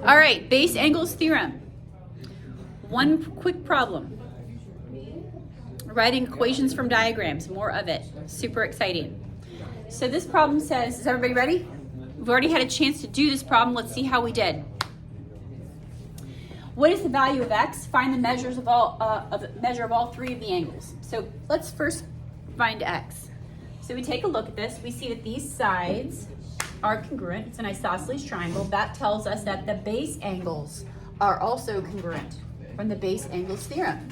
All right, base angles theorem. One quick problem. Writing equations from diagrams, more of it. Super exciting. So this problem says, is everybody ready? We've already had a chance to do this problem. Let's see how we did. What is the value of x? Find the measures of measure of all three of the angles. So let's first find x. So we take a look at this. We see that these sides are congruent. It's an isosceles triangle. That tells us that the base angles are also congruent from the base angles theorem.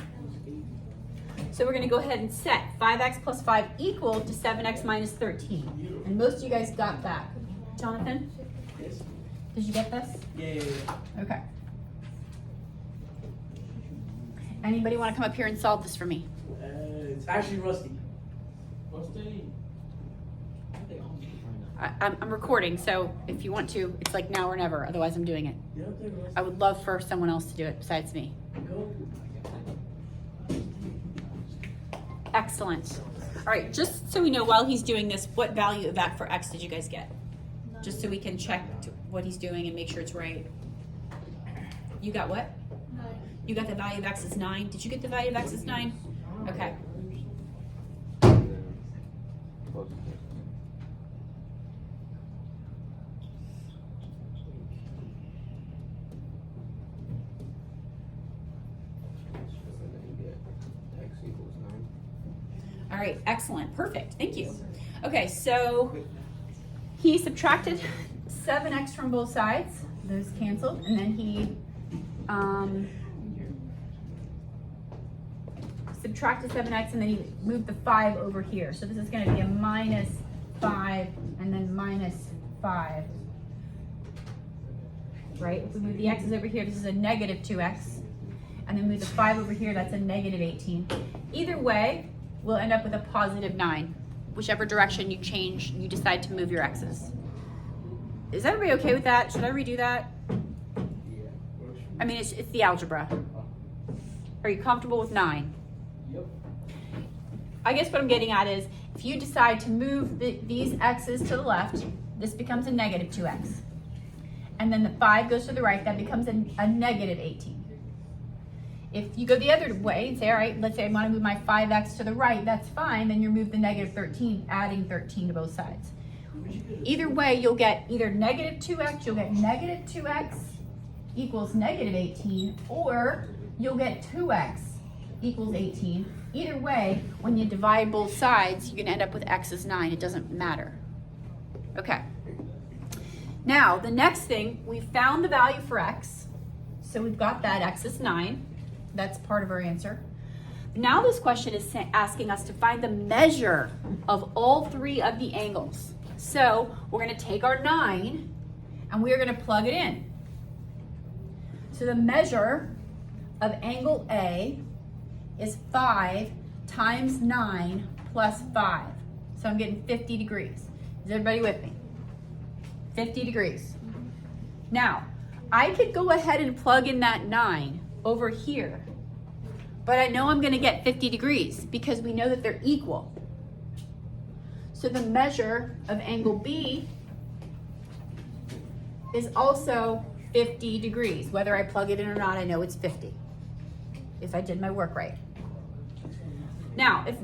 So we're going to go ahead and set 5x plus 5 equal to 7x minus 13. And most of you guys got that. Jonathan? Yes. Did you get this? Yeah. Okay. Anybody want to come up here and solve this for me? It's actually Rusty. Rusty. I'm recording, so if you want to, it's like now or never. Otherwise, I'm doing it. I would love for someone else to do it besides me. Excellent. All right, just so we know while he's doing this, what value of that for x did you guys get? Just so we can check what he's doing and make sure it's right. You got what? 9. You got the value of x is 9. Did you get the value of x is 9? Okay. All right, excellent, perfect, thank you. Okay, so he subtracted 7x from both sides, those canceled, and then he subtracted 7x and then he moved the 5 over here. So this is going to be a minus 5 and then minus 5. Right, if we move the x's over here, this is a negative 2x. And then move the 5 over here, that's a negative 18. Either way, we'll end up with a positive 9. Whichever direction you change, you decide to move your x's. Is everybody okay with that? Should I redo that? I mean, it's the algebra. Are you comfortable with 9? Yep. I guess what I'm getting at is, if you decide to move these x's to the left, this becomes a negative 2x. And then the 5 goes to the right, that becomes a negative 18. If you go the other way and say, all right, let's say I want to move my 5x to the right, that's fine, then you move the negative 13, adding 13 to both sides. Either way, you'll get either negative 2x, you'll get negative 2x equals negative 18, or you'll get 2x equals 18. Either way, when you divide both sides, you can end up with x is 9. It doesn't matter. Okay. Now, the next thing, we found the value for x. So we've got that, x is 9. That's part of our answer. Now this question is asking us to find the measure of all three of the angles. So we're going to take our 9 and we are going to plug it in. So the measure of angle A is 5 times 9 plus 5. So I'm getting 50 degrees. Is everybody with me? 50 degrees. Now, I could go ahead and plug in that 9 over here, but I know I'm going to get 50 degrees because we know that they're equal. So the measure of angle B is also 50 degrees. Whether I plug it in or not, I know it's 50 if I did my work right. Now, if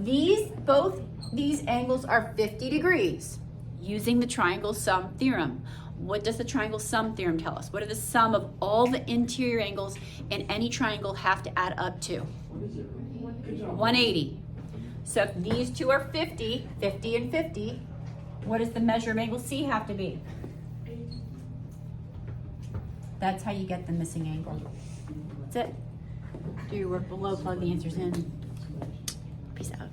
both these angles are 50 degrees, using the triangle sum theorem, what does the triangle sum theorem tell us? What do the sum of all the interior angles in any triangle have to add up to? 180. So if these two are 50, 50 and 50, what does the measure of angle C have to be? That's how you get the missing angle. That's it. Do your work below, plug the answers in. Peace out.